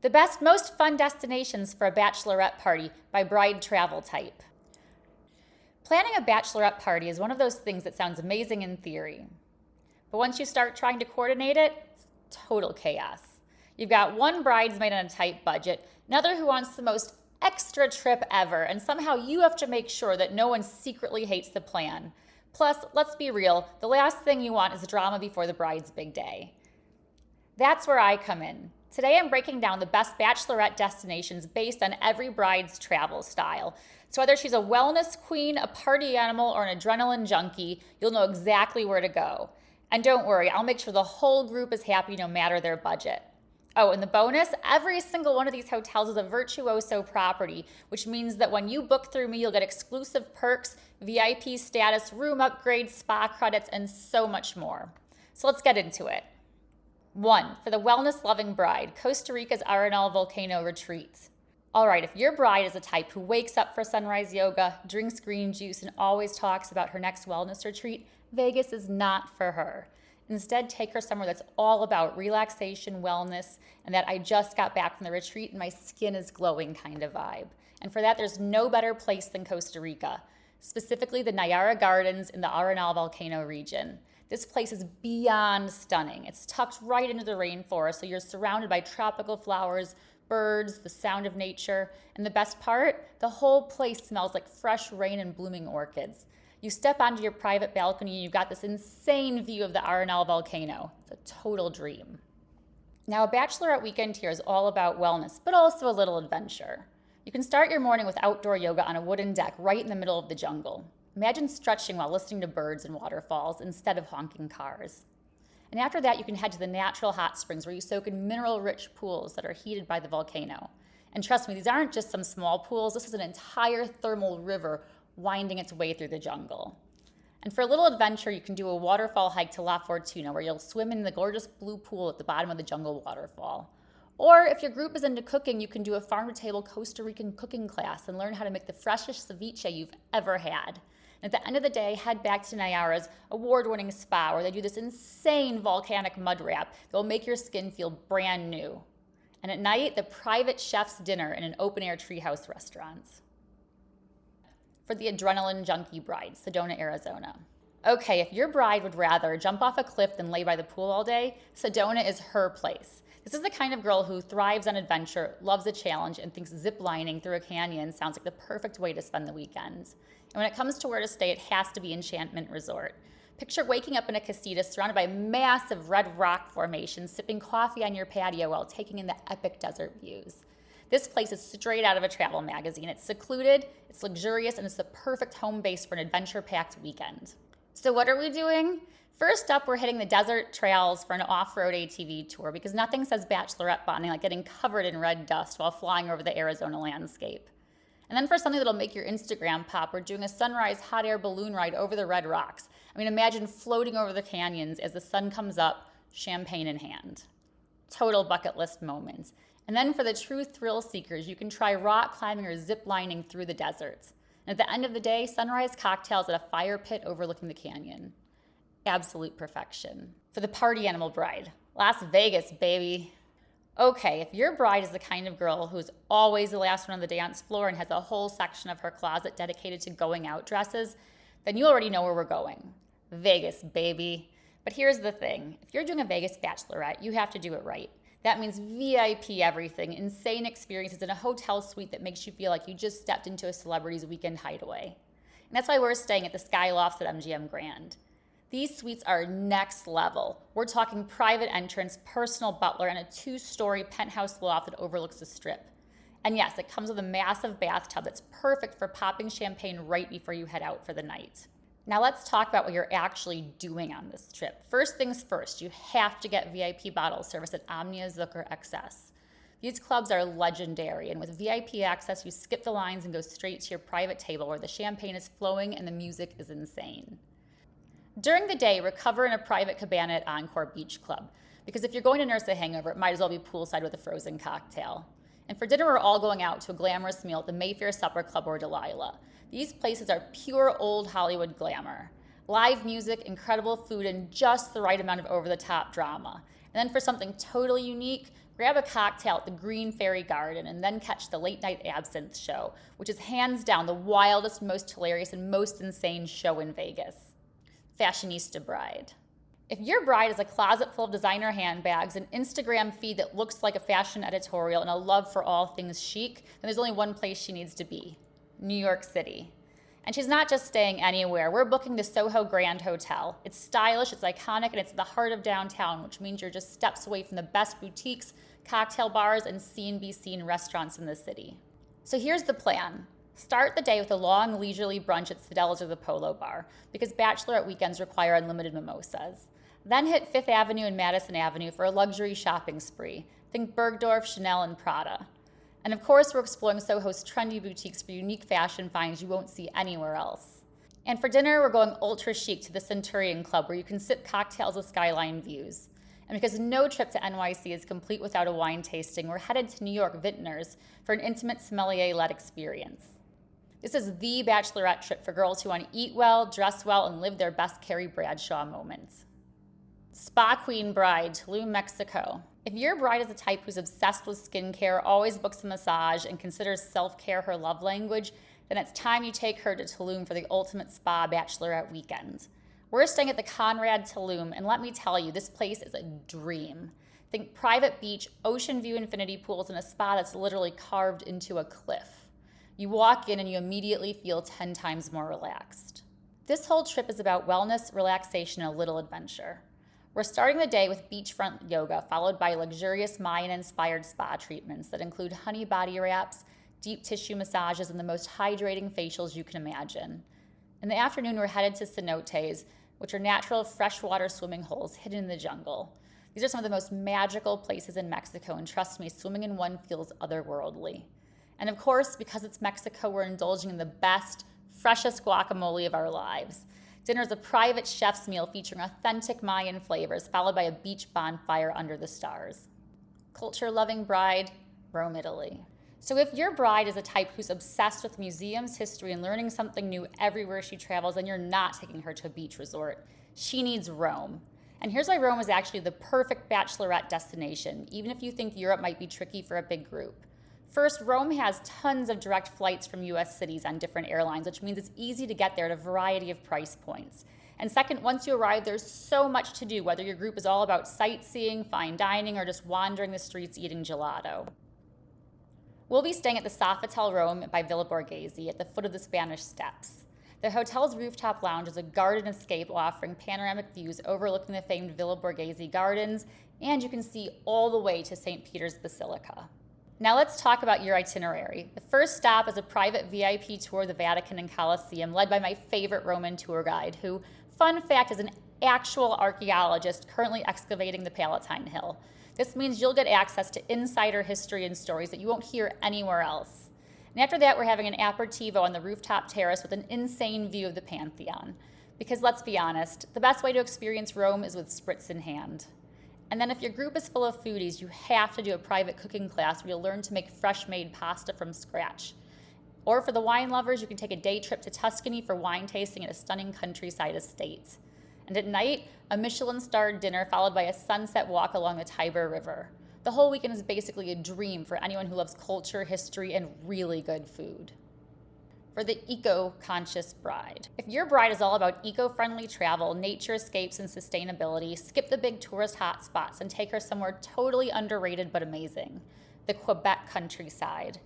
The best, most fun destinations for a bachelorette party by bride travel type. Planning a bachelorette party is one of those things that sounds amazing in theory. But once you start trying to coordinate it, it's total chaos. You've got one bridesmaid on a tight budget, another who wants the most extra trip ever, and somehow you have to make sure that no one secretly hates the plan. Plus, let's be real, the last thing you want is drama before the bride's big day. That's where I come in. Today I'm breaking down the best bachelorette destinations based on every bride's travel style. So whether she's a wellness queen, a party animal, or an adrenaline junkie, you'll know exactly where to go. And don't worry, I'll make sure the whole group is happy no matter their budget. Oh, and the bonus, every single one of these hotels is a Virtuoso property, which means that when you book through me, you'll get exclusive perks, VIP status, room upgrades, spa credits, and so much more. So let's get into it. 1. For the wellness-loving bride, Costa Rica's Arenal Volcano Retreat. All right, if your bride is a type who wakes up for sunrise yoga, drinks green juice, and always talks about her next wellness retreat, Vegas is not for her. Instead, take her somewhere that's all about relaxation, wellness, and that I just got back from the retreat and my skin is glowing kind of vibe. And for that, there's no better place than Costa Rica, specifically the Nayara Gardens in the Arenal Volcano region. This place is beyond stunning. It's tucked right into the rainforest, so you're surrounded by tropical flowers, birds, the sound of nature, and the best part, the whole place smells like fresh rain and blooming orchids. You step onto your private balcony and you've got this insane view of the Arenal volcano. It's a total dream. Now, a bachelorette weekend here is all about wellness, but also a little adventure. You can start your morning with outdoor yoga on a wooden deck right in the middle of the jungle. Imagine stretching while listening to birds and waterfalls instead of honking cars. And after that, you can head to the natural hot springs where you soak in mineral-rich pools that are heated by the volcano. And trust me, these aren't just some small pools. This is an entire thermal river winding its way through the jungle. And for a little adventure, you can do a waterfall hike to La Fortuna, where you'll swim in the gorgeous blue pool at the bottom of the jungle waterfall. Or if your group is into cooking, you can do a farm-to-table Costa Rican cooking class and learn how to make the freshest ceviche you've ever had. And at the end of the day, head back to Nayara's award-winning spa, where they do this insane volcanic mud wrap that will make your skin feel brand new. And at night, the private chef's dinner in an open-air treehouse restaurant. For the adrenaline junkie bride, Sedona, Arizona. Okay, if your bride would rather jump off a cliff than lay by the pool all day, Sedona is her place. This is the kind of girl who thrives on adventure, loves a challenge, and thinks zip-lining through a canyon sounds like the perfect way to spend the weekend. And when it comes to where to stay, it has to be Enchantment Resort. Picture waking up in a casita surrounded by massive red rock formations, sipping coffee on your patio while taking in the epic desert views. This place is straight out of a travel magazine. It's secluded, it's luxurious, and it's the perfect home base for an adventure-packed weekend. So what are we doing? First up, we're hitting the desert trails for an off-road ATV tour because nothing says bachelorette bonding like getting covered in red dust while flying over the Arizona landscape. And then for something that'll make your Instagram pop, we're doing a sunrise hot air balloon ride over the red rocks. I mean, imagine floating over the canyons as the sun comes up, champagne in hand. Total bucket list moments. And then for the true thrill seekers, you can try rock climbing or zip lining through the deserts. And at the end of the day, sunrise cocktails at a fire pit overlooking the canyon. Absolute perfection. For the party animal bride, Las Vegas, baby. Okay, if your bride is the kind of girl who's always the last one on the dance floor and has a whole section of her closet dedicated to going out dresses, then you already know where we're going. Vegas, baby. But here's the thing. If you're doing a Vegas bachelorette, you have to do it right. That means VIP everything, insane experiences in a hotel suite that makes you feel like you just stepped into a celebrity's weekend hideaway. And that's why we're staying at the Sky Lofts at MGM Grand. These suites are next level. We're talking private entrance, personal butler, and a 2-story penthouse loft that overlooks the strip. And yes, it comes with a massive bathtub that's perfect for popping champagne right before you head out for the night. Now let's talk about what you're actually doing on this trip. First things first, you have to get VIP bottle service at Omnia Zucker XS. These clubs are legendary, and with VIP access, you skip the lines and go straight to your private table where the champagne is flowing and the music is insane. During the day, recover in a private cabana at Encore Beach Club, because if you're going to nurse a hangover, it might as well be poolside with a frozen cocktail. And for dinner, we're all going out to a glamorous meal at the Mayfair Supper Club or Delilah. These places are pure old Hollywood glamour. Live music, incredible food, and just the right amount of over-the-top drama. And then for something totally unique, Grab a cocktail at the Green Fairy Garden and then catch the late night absinthe show, which is hands down the wildest, most hilarious, and most insane show in Vegas. Fashionista bride. If your bride is a closet full of designer handbags, an Instagram feed that looks like a fashion editorial, and a love for all things chic, then there's only one place she needs to be: New York City. And she's not just staying anywhere. We're booking the Soho Grand Hotel. It's stylish, it's iconic, and it's at the heart of downtown, which means you're just steps away from the best boutiques, cocktail bars, and see-and-be-seen restaurants in the city. So here's the plan. Start the day with a long, leisurely brunch at Fidel's or the Polo Bar, because bachelorette weekends require unlimited mimosas. Then hit Fifth Avenue and Madison Avenue for a luxury shopping spree. Think Bergdorf, Chanel, and Prada. And of course, we're exploring Soho's trendy boutiques for unique fashion finds you won't see anywhere else. And for dinner, we're going ultra chic to the Centurion Club, where you can sip cocktails with skyline views. And because no trip to NYC is complete without a wine tasting, we're headed to New York Vintners for an intimate sommelier-led experience. This is the bachelorette trip for girls who want to eat well, dress well, and live their best Carrie Bradshaw moments. Spa Queen Bride, Tulum, Mexico. If your bride is the type who's obsessed with skincare, always books a massage, and considers self-care her love language, then it's time you take her to Tulum for the ultimate spa bachelorette weekend. We're staying at the Conrad Tulum, and let me tell you, this place is a dream. Think private beach, ocean view infinity pools, and a spa that's literally carved into a cliff. You walk in and you immediately feel 10 times more relaxed. This whole trip is about wellness, relaxation, and a little adventure. We're starting the day with beachfront yoga, followed by luxurious Mayan-inspired spa treatments that include honey body wraps, deep tissue massages, and the most hydrating facials you can imagine. In the afternoon, we're headed to cenotes, which are natural freshwater swimming holes hidden in the jungle. These are some of the most magical places in Mexico, and trust me, swimming in one feels otherworldly. And of course, because it's Mexico, we're indulging in the best, freshest guacamole of our lives. Dinner is a private chef's meal featuring authentic Mayan flavors, followed by a beach bonfire under the stars. Culture-loving bride, Rome, Italy. So if your bride is a type who's obsessed with museums, history, and learning something new everywhere she travels, then you're not taking her to a beach resort. She needs Rome. And here's why Rome is actually the perfect bachelorette destination, even if you think Europe might be tricky for a big group. First, Rome has tons of direct flights from US cities on different airlines, which means it's easy to get there at a variety of price points. And second, once you arrive, there's so much to do, whether your group is all about sightseeing, fine dining, or just wandering the streets eating gelato. We'll be staying at the Sofitel Rome by Villa Borghese at the foot of the Spanish Steps. The hotel's rooftop lounge is a garden escape offering panoramic views overlooking the famed Villa Borghese gardens, and you can see all the way to St. Peter's Basilica. Now let's talk about your itinerary. The first stop is a private VIP tour of the Vatican and Colosseum, led by my favorite Roman tour guide, who, fun fact, is an actual archaeologist currently excavating the Palatine Hill. This means you'll get access to insider history and stories that you won't hear anywhere else. And after that, we're having an aperitivo on the rooftop terrace with an insane view of the Pantheon. Because let's be honest, the best way to experience Rome is with spritz in hand. And then if your group is full of foodies, you have to do a private cooking class where you'll learn to make fresh-made pasta from scratch. Or for the wine lovers, you can take a day trip to Tuscany for wine tasting at a stunning countryside estate. And at night, a Michelin-starred dinner followed by a sunset walk along the Tiber River. The whole weekend is basically a dream for anyone who loves culture, history, and really good food. For the eco-conscious bride. If your bride is all about eco-friendly travel, nature escapes, and sustainability, skip the big tourist hotspots and take her somewhere totally underrated but amazing, the Quebec countryside.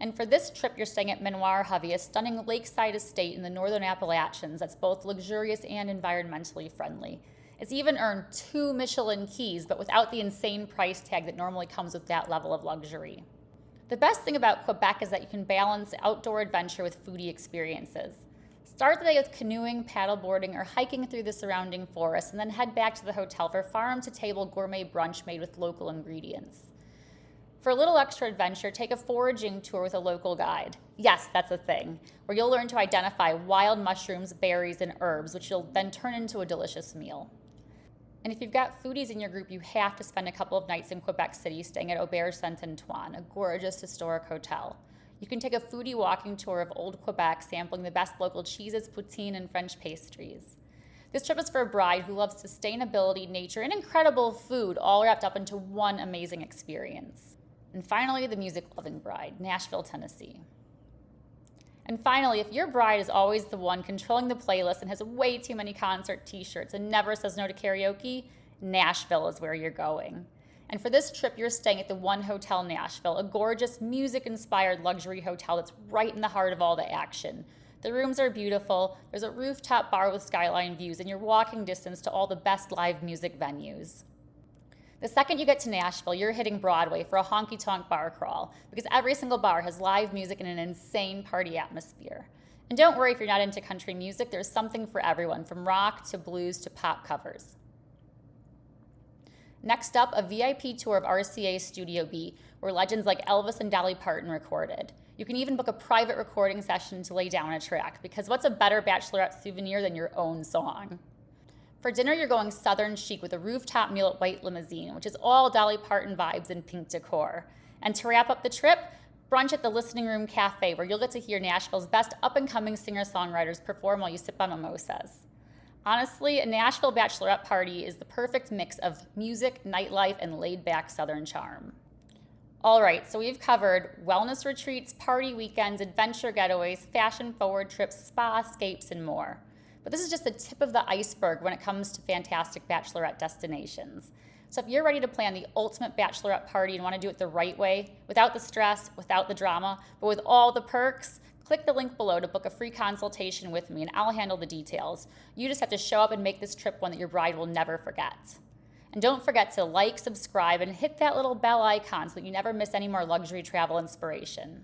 And for this trip, you're staying at Manoir Hovey, a stunning lakeside estate in the northern Appalachians that's both luxurious and environmentally friendly. It's even earned 2 Michelin keys, but without the insane price tag that normally comes with that level of luxury. The best thing about Quebec is that you can balance outdoor adventure with foodie experiences. Start the day with canoeing, paddleboarding, or hiking through the surrounding forest, and then head back to the hotel for farm-to-table gourmet brunch made with local ingredients. For a little extra adventure, take a foraging tour with a local guide. Yes, that's a thing, where you'll learn to identify wild mushrooms, berries, and herbs, which you'll then turn into a delicious meal. And if you've got foodies in your group, you have to spend a couple of nights in Quebec City staying at Auberge Saint-Antoine, a gorgeous historic hotel. You can take a foodie walking tour of Old Quebec, sampling the best local cheeses, poutine, and French pastries. This trip is for a bride who loves sustainability, nature, and incredible food, all wrapped up into one amazing experience. And finally, the music-loving bride, Nashville, Tennessee. And finally, if your bride is always the one controlling the playlist and has way too many concert t-shirts and never says no to karaoke, Nashville is where you're going. And for this trip, you're staying at the One Hotel Nashville, a gorgeous music-inspired luxury hotel that's right in the heart of all the action. The rooms are beautiful, there's a rooftop bar with skyline views, and you're walking distance to all the best live music venues. The second you get to Nashville, you're hitting Broadway for a honky-tonk bar crawl, because every single bar has live music and an insane party atmosphere. And don't worry if you're not into country music, there's something for everyone, from rock to blues to pop covers. Next up, a VIP tour of RCA Studio B, where legends like Elvis and Dolly Parton recorded. You can even book a private recording session to lay down a track, because what's a better Bachelorette souvenir than your own song? For dinner, you're going Southern chic with a rooftop meal at White Limousine, which is all Dolly Parton vibes and pink decor. And to wrap up the trip, brunch at the Listening Room Cafe, where you'll get to hear Nashville's best up-and-coming singer-songwriters perform while you sip on mimosas. Honestly, a Nashville Bachelorette party is the perfect mix of music, nightlife, and laid-back Southern charm. All right, so we've covered wellness retreats, party weekends, adventure getaways, fashion-forward trips, spa escapes, and more. But this is just the tip of the iceberg when it comes to fantastic Bachelorette destinations. So if you're ready to plan the ultimate Bachelorette party and want to do it the right way, without the stress, without the drama, but with all the perks, click the link below to book a free consultation with me and I'll handle the details. You just have to show up and make this trip one that your bride will never forget. And don't forget to like, subscribe, and hit that little bell icon so that you never miss any more luxury travel inspiration.